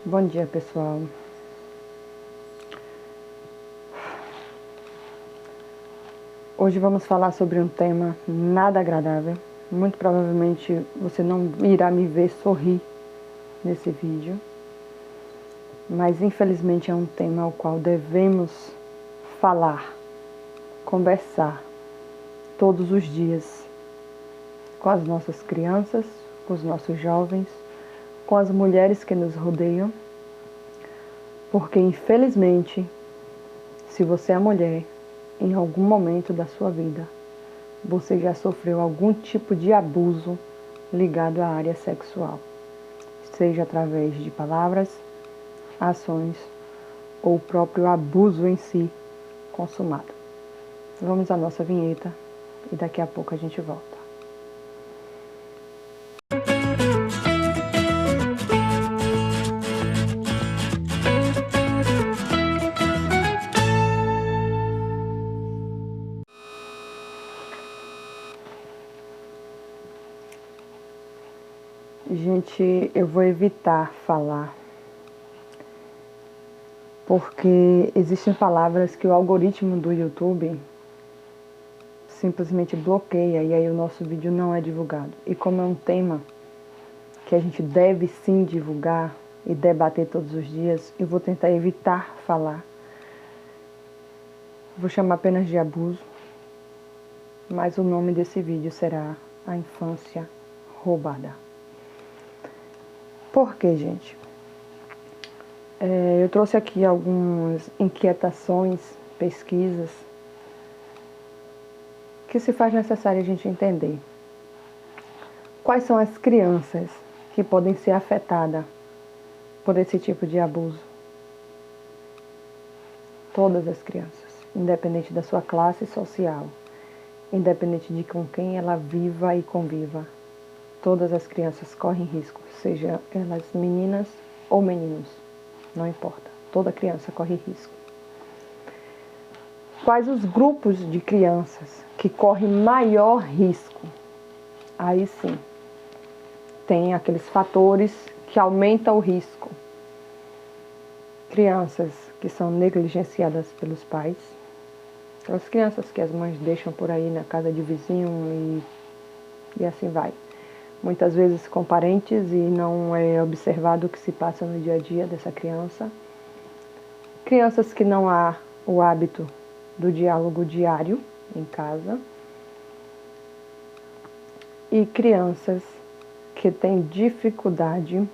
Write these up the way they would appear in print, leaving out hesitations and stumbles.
Bom dia, pessoal. Hoje vamos falar sobre um tema nada agradável. Muito provavelmente você não irá me ver sorrir nesse vídeo, mas infelizmente é um tema ao qual devemos falar, conversar todos os dias com as nossas crianças, com os nossos jovens, com as mulheres que nos rodeiam, porque infelizmente, se você é mulher, em algum momento da sua vida, você já sofreu algum tipo de abuso ligado à área sexual, seja através de palavras, ações ou o próprio abuso em si consumado. Vamos à nossa vinheta e daqui a pouco a gente volta. Gente, eu vou evitar falar, porque existem palavras que o algoritmo do YouTube simplesmente bloqueia e aí o nosso vídeo não é divulgado. E como é um tema que a gente deve sim divulgar e debater todos os dias, eu vou tentar evitar falar. Vou chamar apenas de abuso, mas o nome desse vídeo será A Infância Roubada. Por quê, gente? Eu trouxe aqui algumas inquietações, pesquisas, que se faz necessário a gente entender. Quais são as crianças que podem ser afetadas por esse tipo de abuso? Todas as crianças, independente da sua classe social, independente de com quem ela viva e conviva. Todas as crianças correm risco, seja elas meninas ou meninos, não importa. Toda criança corre risco. Quais os grupos de crianças que correm maior risco? Aí sim, tem aqueles fatores que aumentam o risco. Crianças que são negligenciadas pelos pais, aquelas crianças que as mães deixam por aí na casa de vizinho e assim vai. Muitas vezes com parentes e não é observado o que se passa no dia a dia dessa criança. Crianças que não há o hábito do diálogo diário em casa. E crianças que têm dificuldade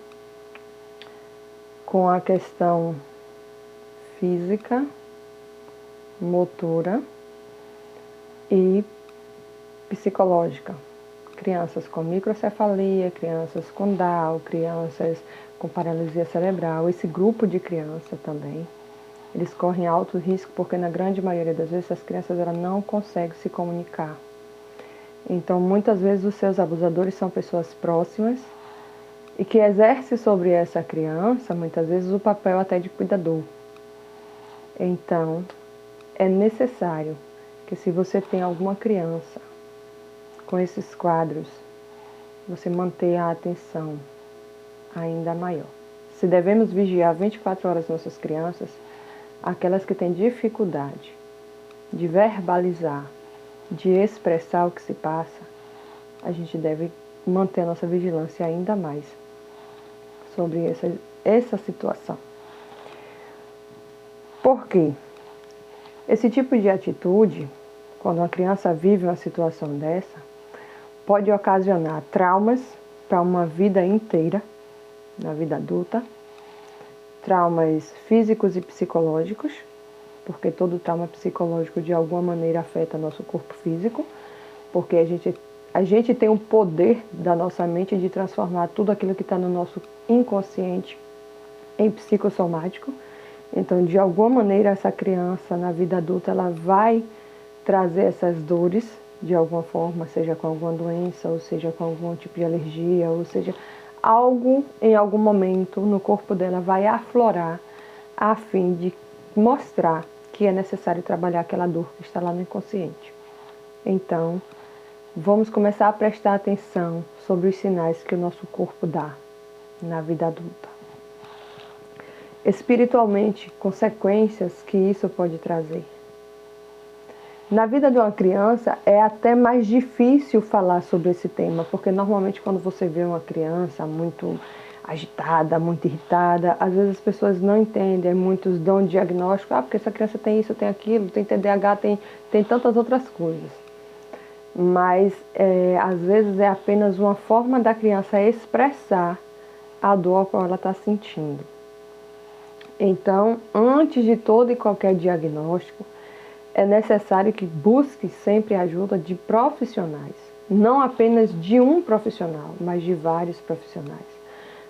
com a questão física, motora e psicológica. Crianças com microcefalia, crianças com Down, crianças com paralisia cerebral. Esse grupo de criança também, eles correm alto risco porque na grande maioria das vezes as crianças elas não conseguem se comunicar. Então muitas vezes os seus abusadores são pessoas próximas e que exercem sobre essa criança muitas vezes o papel até de cuidador. Então é necessário que se você tem alguma criança com esses quadros, você mantenha a atenção ainda maior. Se devemos vigiar 24 horas nossas crianças, aquelas que têm dificuldade de verbalizar, de expressar o que se passa, a gente deve manter a nossa vigilância ainda mais sobre essa situação. Por quê? Esse tipo de atitude, quando uma criança vive uma situação dessa, pode ocasionar traumas para uma vida inteira, na vida adulta, traumas físicos e psicológicos, porque todo trauma psicológico de alguma maneira afeta nosso corpo físico, porque a gente tem o poder da nossa mente de transformar tudo aquilo que está no nosso inconsciente em psicossomático. Então, de alguma maneira, essa criança na vida adulta, ela vai trazer essas dores de alguma forma, seja com alguma doença, ou seja com algum tipo de alergia, ou seja, algo em algum momento no corpo dela vai aflorar a fim de mostrar que é necessário trabalhar aquela dor que está lá no inconsciente. Então, vamos começar a prestar atenção sobre os sinais que o nosso corpo dá na vida adulta. espiritualmente, consequências que isso pode trazer. Na vida de uma criança é até mais difícil falar sobre esse tema, porque normalmente quando você vê uma criança muito agitada, muito irritada, às vezes as pessoas não entendem, muitos dão diagnóstico, porque essa criança tem isso, tem aquilo, tem TDAH, tem tantas outras coisas. Mas às vezes é apenas uma forma da criança expressar a dor que ela está sentindo. Então, antes de todo e qualquer diagnóstico, é necessário que busque sempre a ajuda de profissionais, não apenas de um profissional, mas de vários profissionais,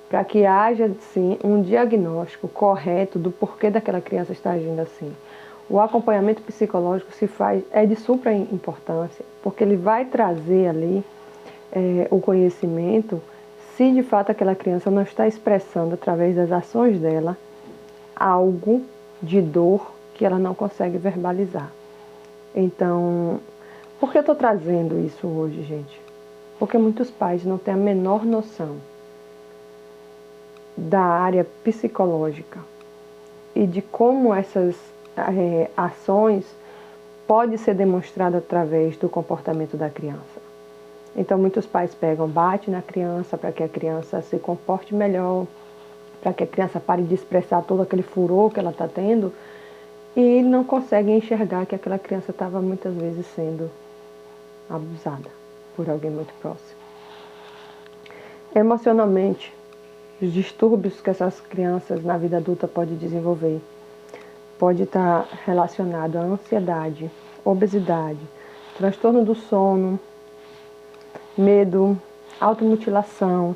para que haja, sim, um diagnóstico correto do porquê daquela criança estar agindo assim. O acompanhamento psicológico é de supra importância, porque ele vai trazer ali o conhecimento se de fato aquela criança não está expressando através das ações dela algo de dor que ela não consegue verbalizar. Então, por que eu estou trazendo isso hoje, gente? Porque muitos pais não têm a menor noção da área psicológica e de como essas ações podem ser demonstradas através do comportamento da criança. Então, muitos pais batem na criança para que a criança se comporte melhor, para que a criança pare de expressar todo aquele furor que ela está tendo, e não conseguem enxergar que aquela criança estava muitas vezes sendo abusada por alguém muito próximo. Emocionalmente, os distúrbios que essas crianças na vida adulta podem desenvolver pode estar relacionado à ansiedade, obesidade, transtorno do sono, medo, automutilação,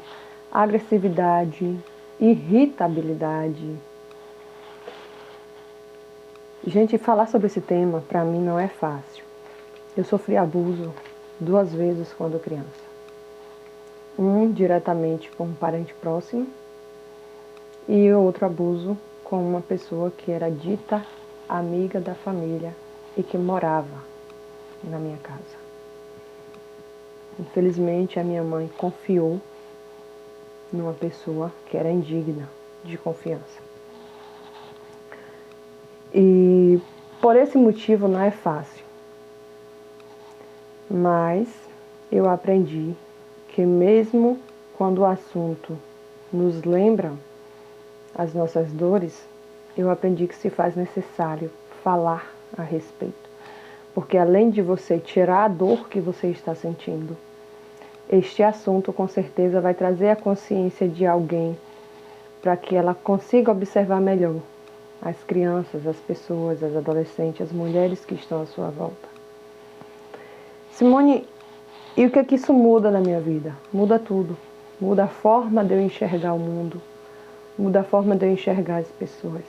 agressividade, irritabilidade. Gente, falar sobre esse tema para mim não é fácil. Eu sofri abuso 2 vezes quando criança. Um diretamente com um parente próximo e outro abuso com uma pessoa que era dita amiga da família e que morava na minha casa. Infelizmente, a minha mãe confiou numa pessoa que era indigna de confiança. E por esse motivo não é fácil. Mas eu aprendi que mesmo quando o assunto nos lembra as nossas dores, eu aprendi que se faz necessário falar a respeito. Porque além de você tirar a dor que você está sentindo, este assunto com certeza vai trazer a consciência de alguém para que ela consiga observar melhor as crianças, as pessoas, as adolescentes, as mulheres que estão à sua volta. Simone, e o que é que isso muda na minha vida? Muda tudo. Muda a forma de eu enxergar o mundo. Muda a forma de eu enxergar as pessoas.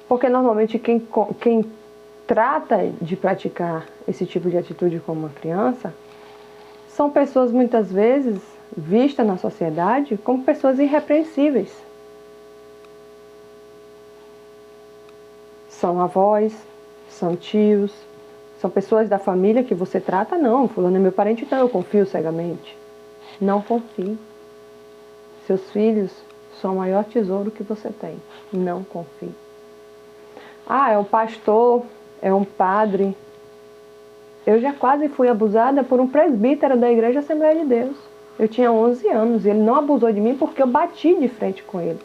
Porque normalmente quem trata de praticar esse tipo de atitude com uma criança são pessoas muitas vezes vistas na sociedade como pessoas irrepreensíveis. São avós, são tios, são pessoas da família que você trata, não, fulano é meu parente, então eu confio cegamente. Não confie. Seus filhos são o maior tesouro que você tem. Não confie. É um pastor, é um padre. Eu já quase fui abusada por um presbítero da Igreja Assembleia de Deus. Eu tinha 11 anos e ele não abusou de mim porque eu bati de frente com ele.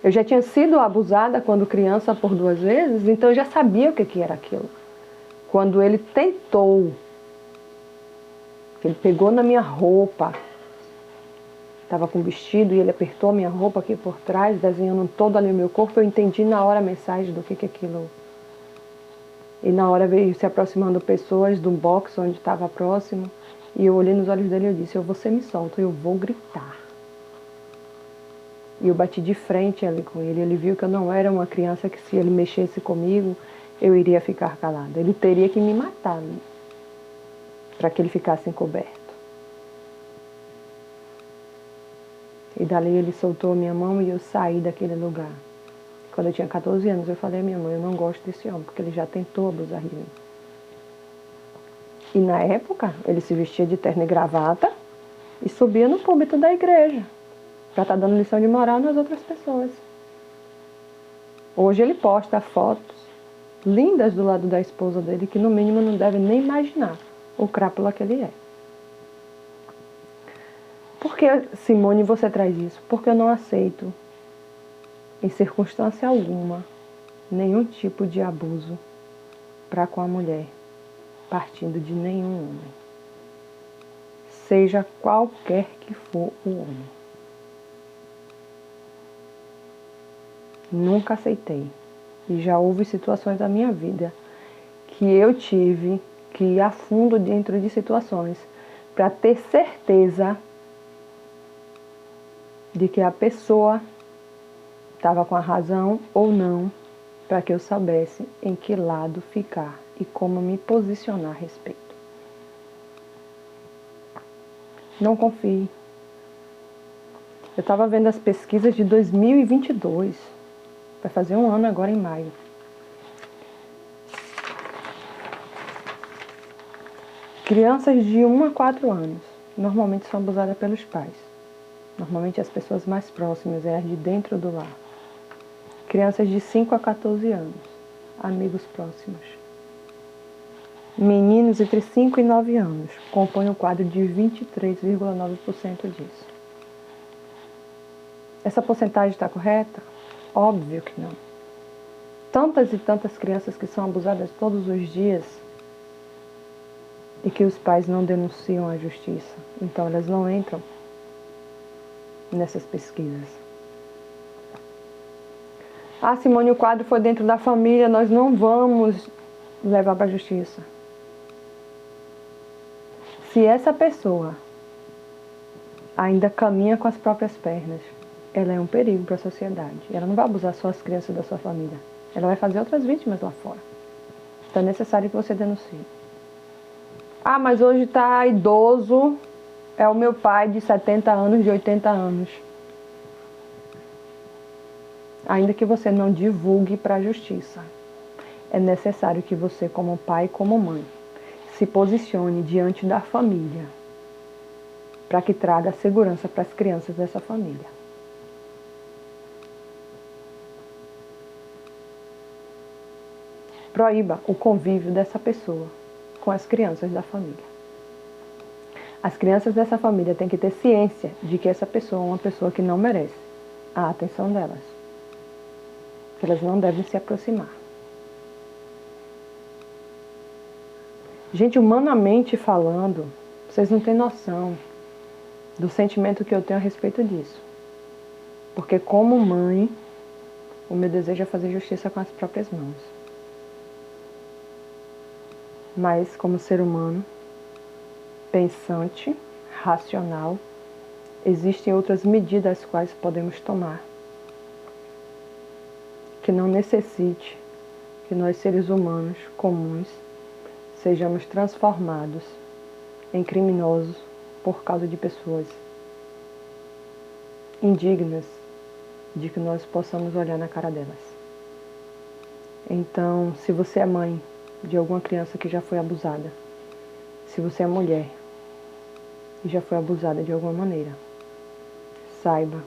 Eu já tinha sido abusada quando criança por 2 vezes, então eu já sabia o que era aquilo. Quando ele tentou, ele pegou na minha roupa, estava com vestido e ele apertou a minha roupa aqui por trás, desenhando todo ali o meu corpo, eu entendi na hora a mensagem do que aquilo. E na hora veio se aproximando pessoas do box onde estava próximo, e eu olhei nos olhos dele e eu disse, você me solta, eu vou gritar. E eu bati de frente ali com ele. Ele viu que eu não era uma criança que se ele mexesse comigo, eu iria ficar calada. Ele teria que me matar, né? Para que ele ficasse encoberto. E dali ele soltou a minha mão e eu saí daquele lugar. Quando eu tinha 14 anos, eu falei à minha mãe, eu não gosto desse homem, porque ele já tentou abusar de mim. E na época, ele se vestia de terno e gravata e subia no púlpito da igreja. para estar dando lição de moral nas outras pessoas. Hoje ele posta fotos lindas do lado da esposa dele, que no mínimo não deve nem imaginar o crápula que ele é. Por que, Simone, você traz isso? Porque eu não aceito, em circunstância alguma, nenhum tipo de abuso para com a mulher, partindo de nenhum homem. Seja qualquer que for o homem. Nunca aceitei. E já houve situações da minha vida que eu tive que ir a fundo dentro de situações para ter certeza de que a pessoa estava com a razão ou não, para que eu soubesse em que lado ficar e como me posicionar a respeito. Não confie. Eu estava vendo as pesquisas de 2022. Vai fazer um ano agora em maio. Crianças de 1 a 4 anos normalmente são abusadas pelos pais. Normalmente as pessoas mais próximas, as de dentro do lar. Crianças de 5 a 14 anos, amigos próximos. Meninos entre 5 e 9 anos compõem o quadro de 23,9% disso. Essa porcentagem está correta? Óbvio que não. Tantas e tantas crianças que são abusadas todos os dias e que os pais não denunciam à justiça. Então elas não entram nessas pesquisas. Ah, Simone, o quadro foi dentro da família, nós não vamos levar para a justiça. Se essa pessoa ainda caminha com as próprias pernas, ela é um perigo para a sociedade. Ela não vai abusar só as crianças da sua família. Ela vai fazer outras vítimas lá fora. Então é necessário que você denuncie. Ah, mas hoje está idoso, é o meu pai de 70 anos, de 80 anos. Ainda que você não divulgue para a justiça, é necessário que você, como pai e como mãe, se posicione diante da família para que traga segurança para as crianças dessa família. Proíba o convívio dessa pessoa com as crianças da família. As crianças dessa família têm que ter ciência de que essa pessoa é uma pessoa que não merece a atenção delas. Que elas não devem se aproximar. Gente, humanamente falando, vocês não têm noção do sentimento que eu tenho a respeito disso. Porque como mãe, o meu desejo é fazer justiça com as próprias mãos. Mas como ser humano, pensante, racional, existem outras medidas as quais podemos tomar. Que não necessite que nós seres humanos comuns sejamos transformados em criminosos por causa de pessoas indignas de que nós possamos olhar na cara delas. Então, se você é mãe de alguma criança que já foi abusada, se você é mulher e já foi abusada de alguma maneira, saiba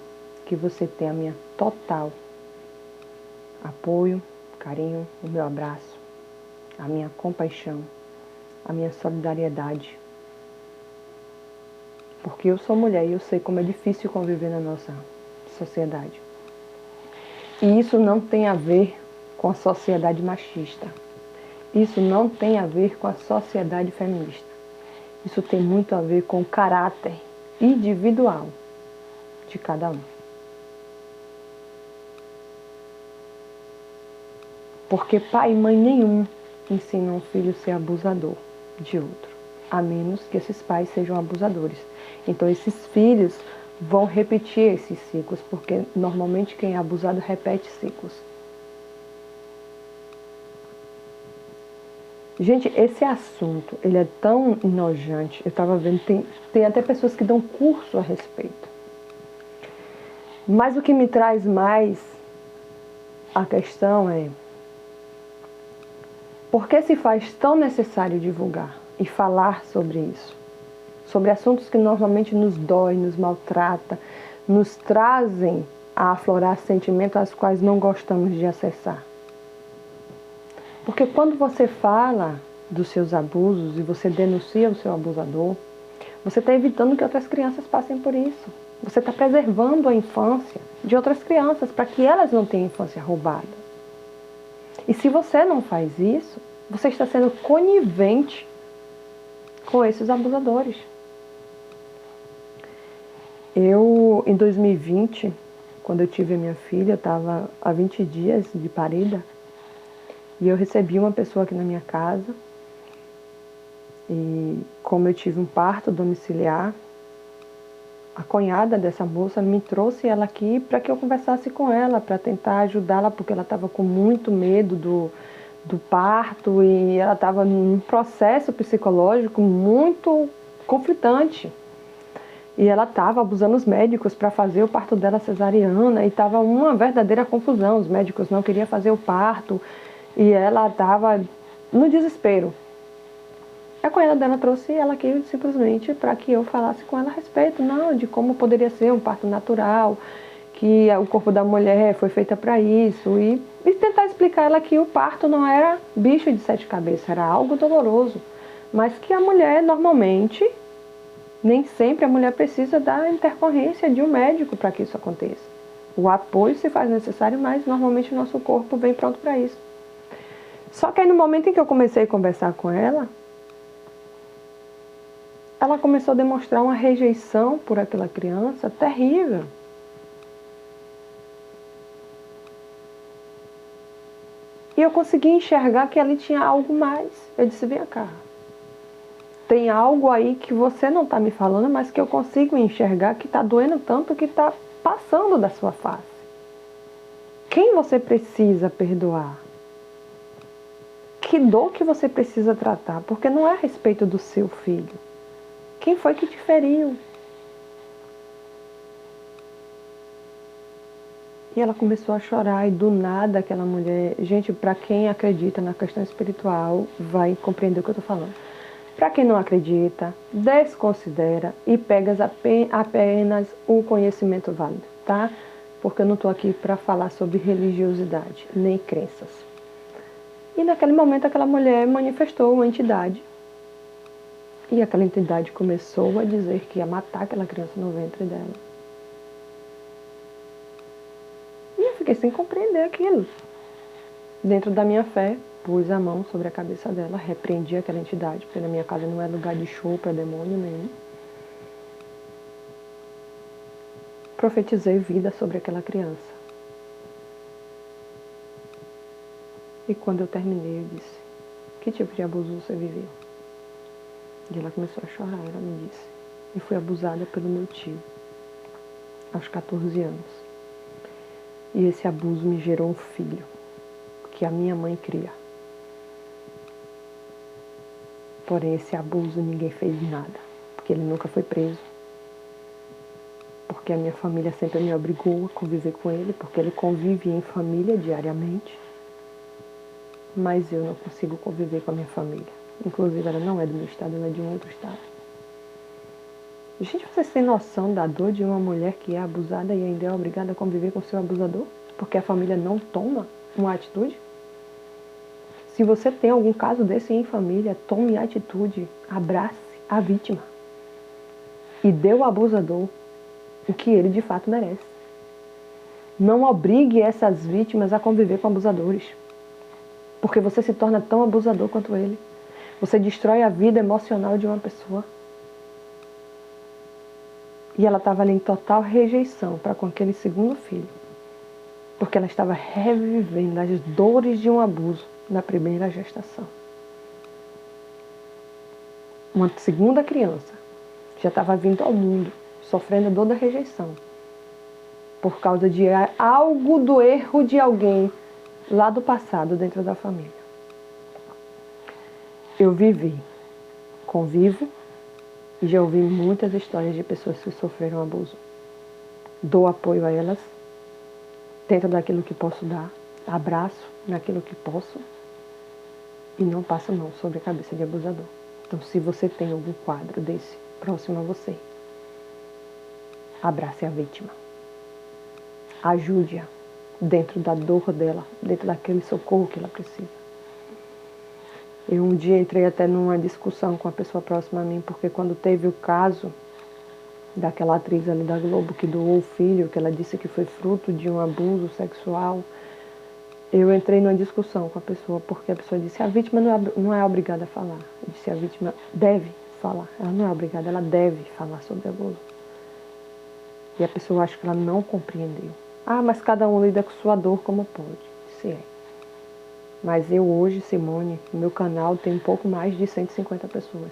que você tem a minha total apoio, carinho, o meu abraço, a minha compaixão, a minha solidariedade. Porque eu sou mulher e eu sei como é difícil conviver na nossa sociedade. E isso não tem a ver com a sociedade machista. Isso não tem a ver com a sociedade feminista. Isso tem muito a ver com o caráter individual de cada um. Porque pai e mãe nenhum ensinam um filho a ser abusador de outro, a menos que esses pais sejam abusadores. Então esses filhos vão repetir esses ciclos, porque normalmente quem é abusado repete ciclos. Gente, esse assunto, ele é tão enojante. Eu estava vendo, tem até pessoas que dão curso a respeito. Mas o que me traz mais a questão é: por que se faz tão necessário divulgar e falar sobre isso? Sobre assuntos que normalmente nos dói, nos maltrata, nos trazem a aflorar sentimentos aos quais não gostamos de acessar. Porque quando você fala dos seus abusos e você denuncia o seu abusador, você está evitando que outras crianças passem por isso. Você está preservando a infância de outras crianças para que elas não tenham infância roubada. E se você não faz isso, você está sendo conivente com esses abusadores. Eu, em 2020, quando eu tive a minha filha, eu estava há 20 dias de parida, e eu recebi uma pessoa aqui na minha casa, e como eu tive um parto domiciliar, a cunhada dessa moça me trouxe ela aqui para que eu conversasse com ela, para tentar ajudá-la, porque ela estava com muito medo do parto e ela estava num processo psicológico muito conflitante. E ela estava abusando os médicos para fazer o parto dela cesariana e estava uma verdadeira confusão. Os médicos não queriam fazer o parto e ela estava no desespero. A cunhada dela trouxe ela aqui simplesmente para que eu falasse com ela a respeito, não, de como poderia ser um parto natural, que o corpo da mulher foi feito para isso, e tentar explicar a ela que o parto não era bicho de 7 cabeças, era algo doloroso, mas que a mulher normalmente, nem sempre a mulher precisa da intercorrência de um médico para que isso aconteça. O apoio se faz necessário, mas normalmente o nosso corpo vem pronto para isso. Só que aí no momento em que eu comecei a conversar com ela começou a demonstrar uma rejeição por aquela criança terrível. E eu consegui enxergar que ali tinha algo mais. Eu disse, vem cá, tem algo aí que você não está me falando, mas que eu consigo enxergar que está doendo tanto que está passando da sua face. Quem você precisa perdoar? Que dor que você precisa tratar? Porque não é a respeito do seu filho. Quem foi que te feriu? E ela começou a chorar e do nada aquela mulher... Gente, para quem acredita na questão espiritual, vai compreender o que eu estou falando. Para quem não acredita, desconsidera e pega apenas o conhecimento válido, tá? Porque eu não estou aqui para falar sobre religiosidade, nem crenças. E naquele momento aquela mulher manifestou uma entidade. E aquela entidade começou a dizer que ia matar aquela criança no ventre dela. E eu fiquei sem compreender aquilo. Dentro da minha fé, pus a mão sobre a cabeça dela, repreendi aquela entidade, porque na minha casa não é lugar de show para demônio nenhum. Profetizei vida sobre aquela criança. E quando eu terminei, eu disse, que tipo de abuso você viveu? E ela começou a chorar, ela me disse. Eu fui abusada pelo meu tio, aos 14 anos. E esse abuso me gerou um filho, que a minha mãe cria. Porém, esse abuso ninguém fez nada, porque ele nunca foi preso. Porque a minha família sempre me obrigou a conviver com ele, porque ele convive em família diariamente. Mas eu não consigo conviver com a minha família. Inclusive, ela não é do meu estado, ela é de um outro estado. Gente, vocês têm noção da dor de uma mulher que é abusada e ainda é obrigada a conviver com seu abusador? Porque a família não toma uma atitude? Se você tem algum caso desse em família, tome atitude, abrace a vítima. E dê ao abusador o que ele de fato merece. Não obrigue essas vítimas a conviver com abusadores. Porque você se torna tão abusador quanto ele. Você destrói a vida emocional de uma pessoa. E ela estava ali em total rejeição para com aquele segundo filho. Porque ela estava revivendo as dores de um abuso na primeira gestação. Uma segunda criança já estava vindo ao mundo, sofrendo a dor da rejeição. Por causa de algo do erro de alguém lá do passado dentro da família. Eu vivi, convivo e já ouvi muitas histórias de pessoas que sofreram abuso. Dou apoio a elas, dentro daquilo que posso dar, abraço naquilo que posso e não passo mão sobre a cabeça de abusador. Então, se você tem algum quadro desse próximo a você, Abrace a vítima. Ajude-a dentro da dor dela, dentro daquele socorro que ela precisa. Eu um dia entrei até numa discussão com uma pessoa próxima a mim, porque quando teve o caso daquela atriz ali da Globo que doou o filho, que ela disse que foi fruto de um abuso sexual, eu entrei numa discussão com a pessoa, porque a pessoa disse, a vítima não é obrigada a falar. Eu disse, a vítima deve falar. Ela não é obrigada, ela deve falar sobre abuso. E a pessoa acha que ela não compreendeu. Ah, mas cada um lida com sua dor como pode. Disse, é. Mas eu hoje, Simone, no meu canal tem um pouco mais de 150 pessoas.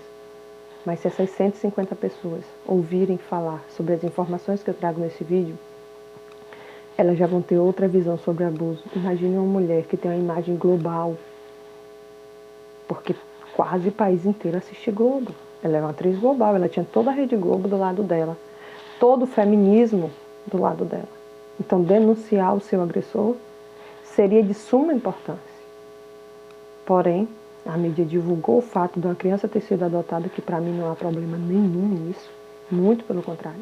Mas se essas 150 pessoas ouvirem falar sobre as informações que eu trago nesse vídeo, elas já vão ter outra visão sobre abuso. Imagine uma mulher que tem uma imagem global, porque quase o país inteiro assiste Globo. Ela é uma atriz global, ela tinha toda a Rede Globo do lado dela, todo o feminismo do lado dela. Então, denunciar o seu agressor seria de suma importância. Porém, a mídia divulgou o fato de uma criança ter sido adotada, que para mim não há problema nenhum nisso, muito pelo contrário.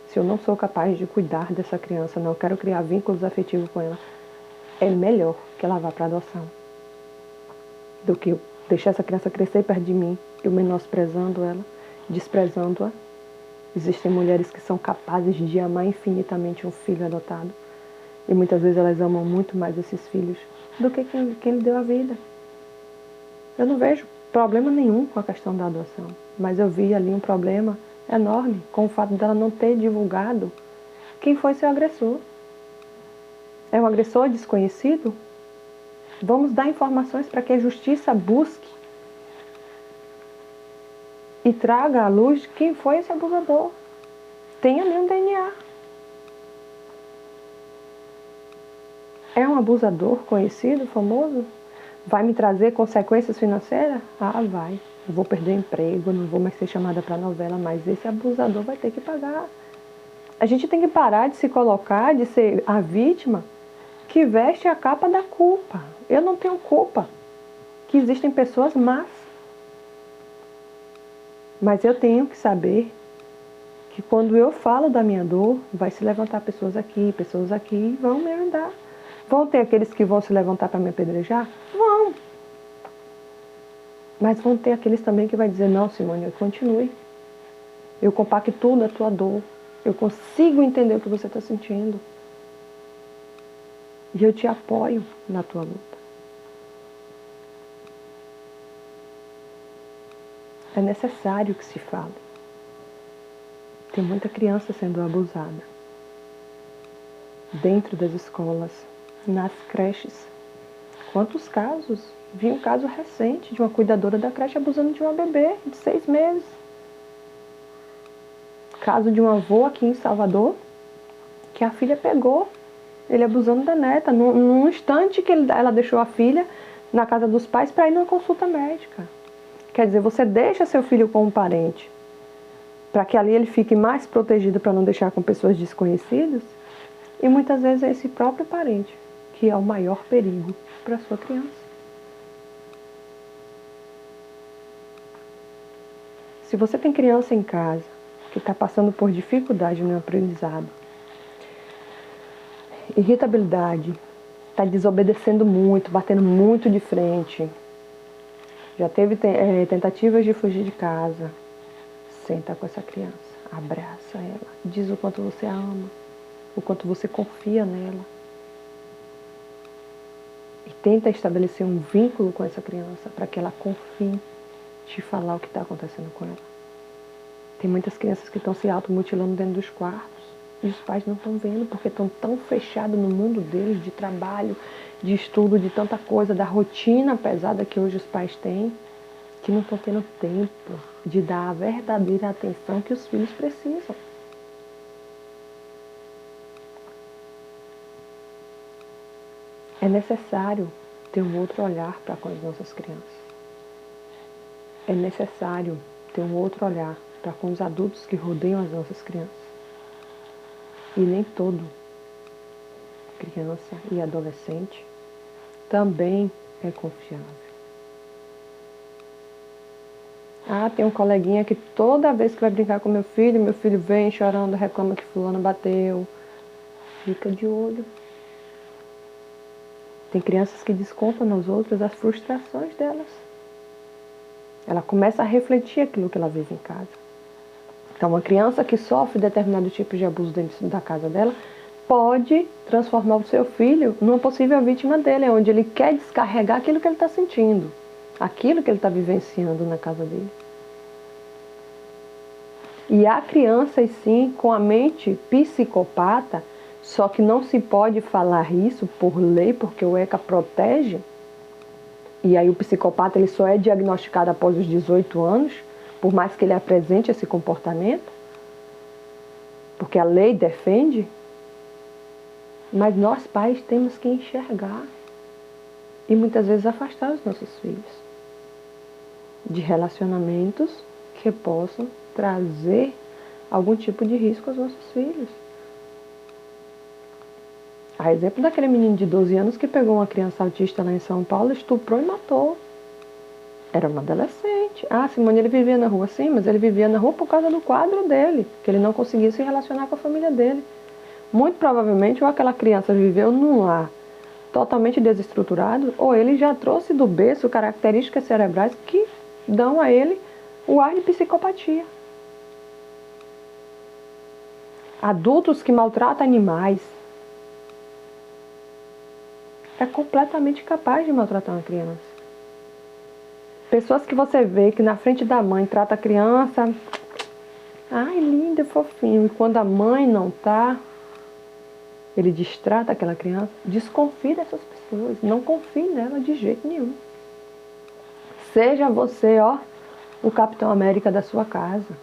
Se eu não sou capaz de cuidar dessa criança, não quero criar vínculos afetivos com ela, é melhor que ela vá para adoção do que eu deixar essa criança crescer perto de mim, eu menosprezando ela, desprezando-a. Existem mulheres que são capazes de amar infinitamente um filho adotado, e muitas vezes elas amam muito mais esses filhos do que quem lhe deu a vida. Eu não vejo problema nenhum com a questão da adoção, mas eu vi ali um problema enorme com o fato dela não ter divulgado quem foi seu agressor. É um agressor desconhecido? Vamos dar informações para que a justiça busque e traga à luz quem foi esse abusador. Tem ali um DNA. É um abusador conhecido, famoso? Vai me trazer consequências financeiras? Ah, vai. Eu vou perder o emprego, não vou mais ser chamada para novela, mas esse abusador vai ter que pagar. A gente tem que parar de se colocar, de ser a vítima que veste a capa da culpa. Eu não tenho culpa que existem pessoas más. Mas eu tenho que saber que quando eu falo da minha dor, vai se levantar pessoas aqui e vão me ajudar. Vão ter aqueles que vão se levantar para me apedrejar? Vão. Mas vão ter aqueles também que vai dizer, não, Simone, continue. Eu compactuo da tua dor. Eu consigo entender o que você está sentindo. E eu te apoio na tua luta. É necessário que se fale. Tem muita criança sendo abusada. Dentro das escolas, nas creches. Quantos casos? Vi um caso recente de uma cuidadora da creche abusando de uma bebê de 6 meses. Caso de um avô aqui em Salvador, que a filha pegou ele abusando da neta, num instante que ela deixou a filha na casa dos pais para ir numa consulta médica. Quer dizer, você deixa seu filho com um parente para que ali ele fique mais protegido para não deixar com pessoas desconhecidas, e muitas vezes é esse próprio parente que é o maior perigo para a sua criança. Se você tem criança em casa que está passando por dificuldade no aprendizado, irritabilidade, está desobedecendo muito, batendo muito de frente, já teve tentativas de fugir de casa, senta com essa criança, abraça ela, diz o quanto você a ama, o quanto você confia nela. E tenta estabelecer um vínculo com essa criança para que ela confie te falar o que está acontecendo com ela. Tem muitas crianças que estão se automutilando dentro dos quartos e os pais não estão vendo porque estão tão fechados no mundo deles, de trabalho, de estudo, de tanta coisa, da rotina pesada que hoje os pais têm, que não estão tendo tempo de dar a verdadeira atenção que os filhos precisam. É necessário ter um outro olhar para com as nossas crianças. É necessário ter um outro olhar para com os adultos que rodeiam as nossas crianças. E nem todo criança e adolescente também é confiável. Ah, tem um coleguinha que toda vez que vai brincar com meu filho vem chorando, reclama que fulano bateu. Fica de olho. Tem crianças que descontam nas outras as frustrações delas. Ela começa a refletir aquilo que ela vive em casa. Então, uma criança que sofre determinado tipo de abuso dentro da casa dela pode transformar o seu filho numa possível vítima dele, onde ele quer descarregar aquilo que ele está sentindo, aquilo que ele está vivenciando na casa dele. E há crianças, sim, com a mente psicopata, só que não se pode falar isso por lei, porque o ECA protege. E aí o psicopata ele só é diagnosticado após os 18 anos, por mais que ele apresente esse comportamento, porque a lei defende. Mas nós, pais, temos que enxergar e muitas vezes afastar os nossos filhos de relacionamentos que possam trazer algum tipo de risco aos nossos filhos. A exemplo daquele menino de 12 anos que pegou uma criança autista lá em São Paulo, estuprou e matou. Era uma adolescente. Ah, Simone, ele vivia na rua, sim, mas ele vivia na rua por causa do quadro dele, que ele não conseguia se relacionar com a família dele. Muito provavelmente, ou aquela criança viveu num lar totalmente desestruturado, ou ele já trouxe do berço características cerebrais que dão a ele o ar de psicopatia. Adultos que maltratam animais é completamente capaz de maltratar uma criança. Pessoas que você vê que na frente da mãe trata a criança, ai, lindo, fofinho, e quando a mãe não tá, ele destrata aquela criança. Desconfie dessas pessoas, não confie nela de jeito nenhum. Seja você, ó, o Capitão América da sua casa.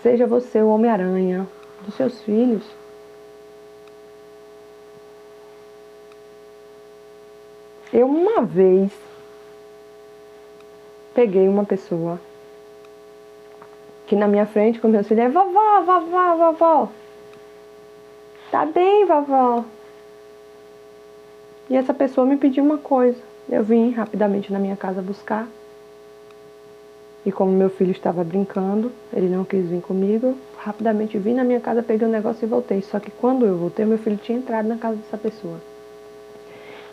Seja você o Homem-Aranha dos seus filhos. Eu uma vez peguei uma pessoa que na minha frente com meus filhos, vovó, vovó, vovó. Tá bem, vovó. E essa pessoa me pediu uma coisa. Eu vim rapidamente na minha casa buscar. E como meu filho estava brincando, ele não quis vir comigo, rapidamente vim na minha casa, peguei o negócio e voltei. Só que quando eu voltei, meu filho tinha entrado na casa dessa pessoa.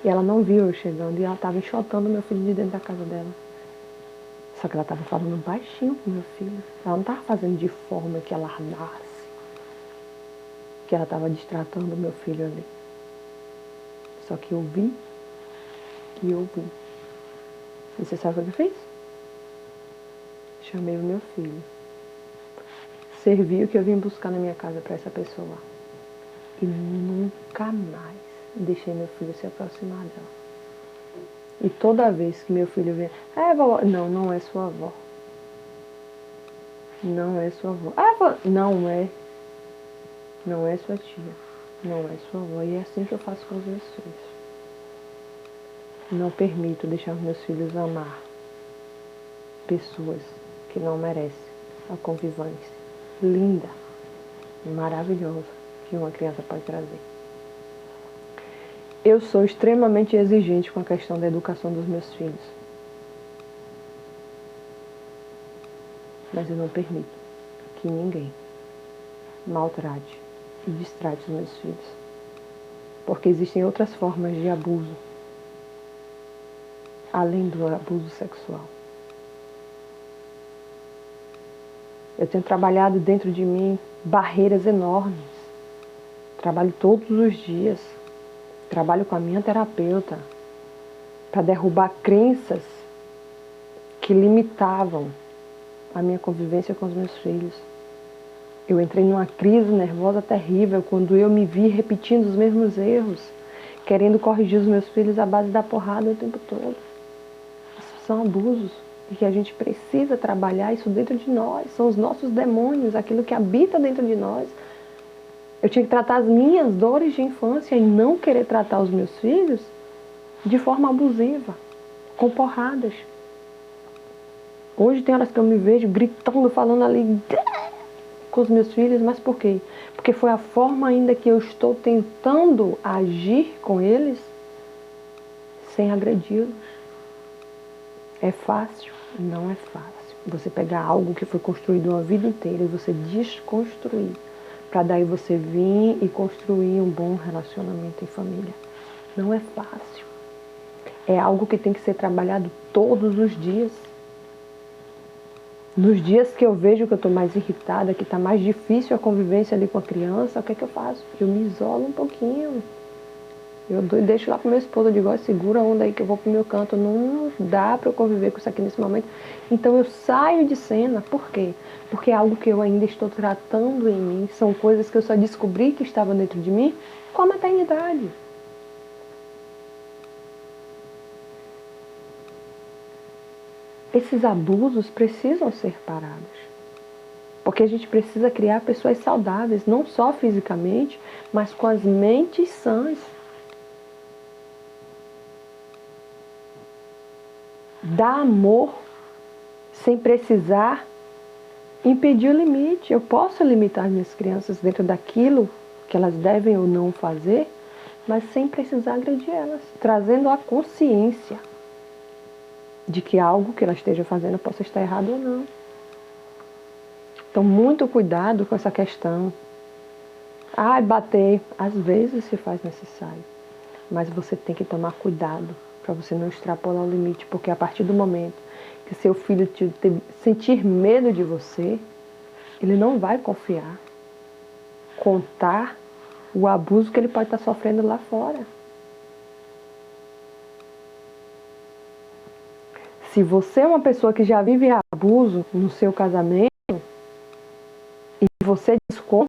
E ela não viu eu chegando e ela estava enxotando meu filho de dentro da casa dela. Só que ela estava falando baixinho com meu filho. Ela não estava fazendo de forma que alarmasse. Que ela estava distratando meu filho ali. Só que eu vi e eu vi. E você sabe o que eu fiz? Chamei o meu filho. Servi o que eu vim buscar na minha casa para essa pessoa. E nunca mais deixei meu filho se aproximar dela. E toda vez que meu filho vem, vovó, não, não é sua avó. Não é sua avó. Não é. Não é sua tia. Não é sua avó. E é assim que eu faço com os meus filhos. Não permito deixar meus filhos amar pessoas que não merecem a convivência linda, maravilhosa que uma criança pode trazer. Eu sou extremamente exigente com a questão da educação dos meus filhos. Mas eu não permito que ninguém maltrate e distrate os meus filhos. Porque existem outras formas de abuso, além do abuso sexual. Eu tenho trabalhado dentro de mim barreiras enormes. Trabalho todos os dias. Trabalho com a minha terapeuta para derrubar crenças que limitavam a minha convivência com os meus filhos. Eu entrei numa crise nervosa terrível quando eu me vi repetindo os mesmos erros, querendo corrigir os meus filhos à base da porrada o tempo todo. Isso são abusos e que a gente precisa trabalhar isso dentro de nós. São os nossos demônios, aquilo que habita dentro de nós. Eu tinha que tratar as minhas dores de infância e não querer tratar os meus filhos de forma abusiva, com porradas. Hoje tem horas que eu me vejo gritando, falando ali com os meus filhos, mas por quê? Porque foi a forma ainda que eu estou tentando agir com eles sem agredi-los. É fácil? Não é fácil. Você pegar algo que foi construído uma vida inteira e você desconstruir, para daí você vir e construir um bom relacionamento em família. Não é fácil. É algo que tem que ser trabalhado todos os dias. Nos dias que eu vejo que eu estou mais irritada, que está mais difícil a convivência ali com a criança, o que é que eu faço? Eu me isolo um pouquinho. Eu deixo lá pro meu esposo, eu digo, ó, segura a onda aí que eu vou pro meu canto. Não dá para eu conviver com isso aqui nesse momento. Então eu saio de cena. Por quê? Porque é algo que eu ainda estou tratando em mim. São coisas que eu só descobri que estavam dentro de mim com a maternidade. Esses abusos precisam ser parados. Porque a gente precisa criar pessoas saudáveis, não só fisicamente, mas com as mentes sãs. Dar amor sem precisar impedir o limite. Eu posso limitar minhas crianças dentro daquilo que elas devem ou não fazer, mas sem precisar agredir elas, trazendo a consciência de que algo que ela esteja fazendo possa estar errado ou não. Então, muito cuidado com essa questão. Bater, às vezes se faz necessário, mas você tem que tomar cuidado para você não extrapolar o limite, porque a partir do momento que seu filho sentir medo de você, ele não vai confiar, contar o abuso que ele pode estar sofrendo lá fora. Se você é uma pessoa que já vive abuso no seu casamento e você desconta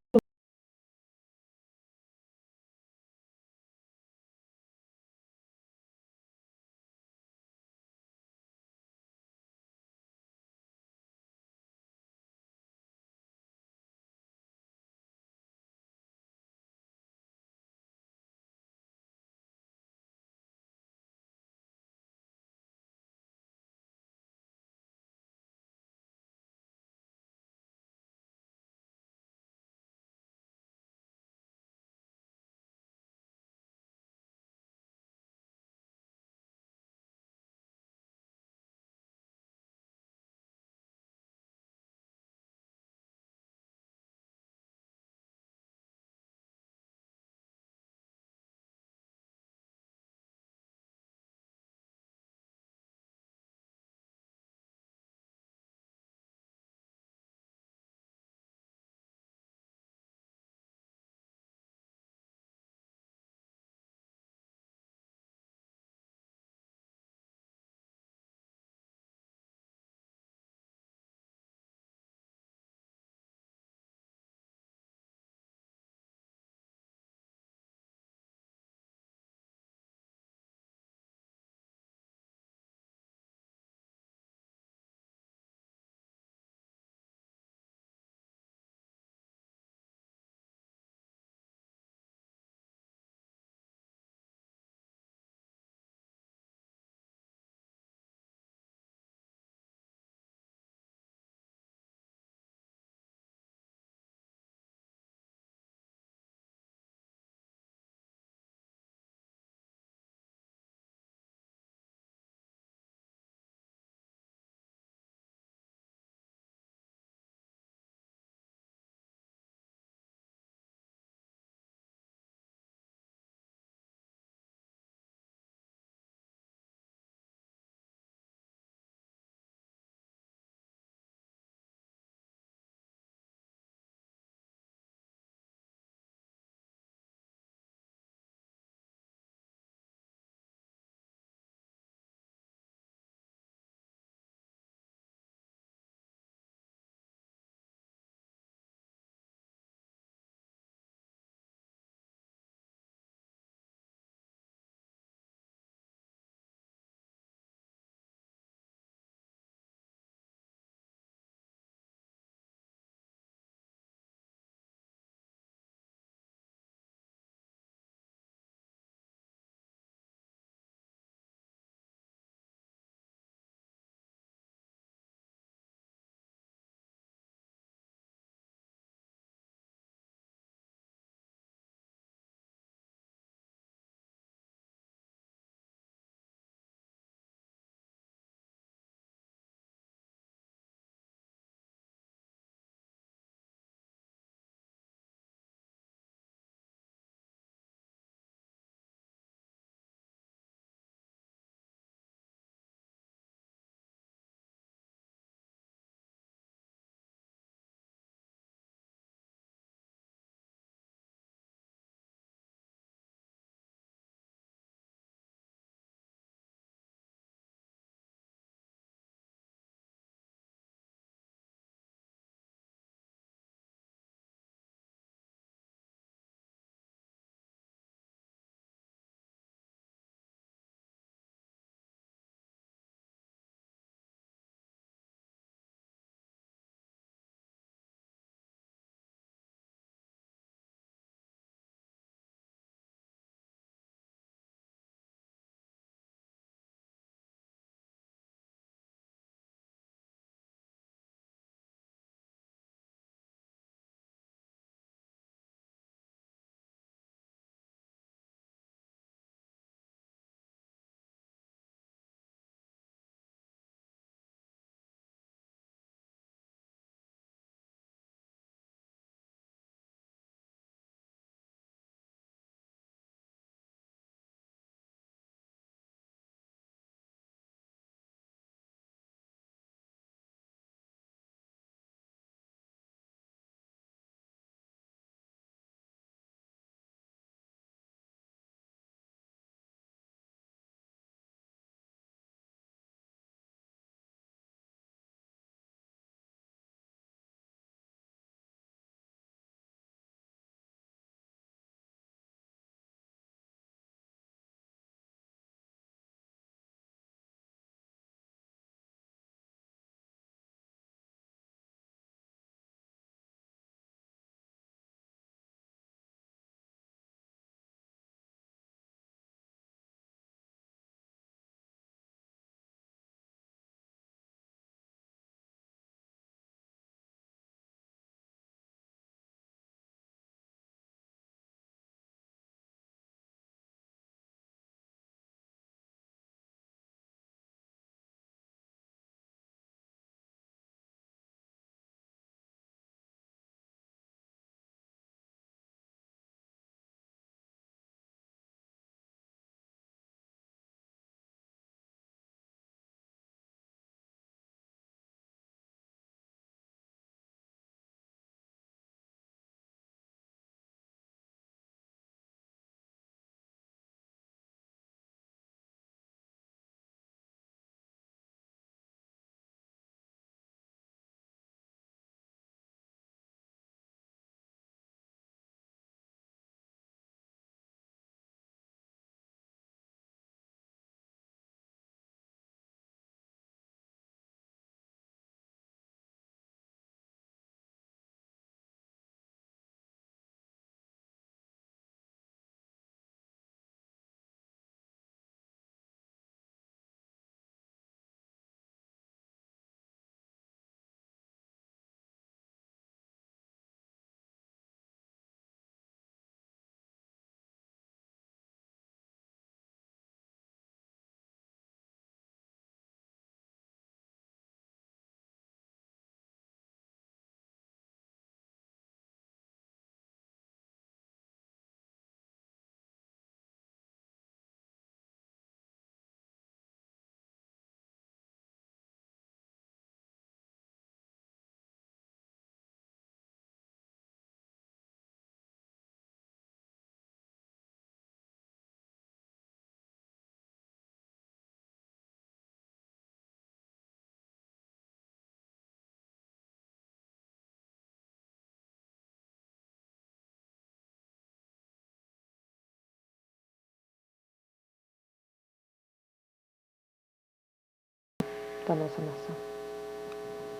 da nossa nação.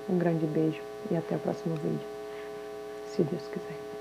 Um grande beijo e até o próximo vídeo, se Deus quiser.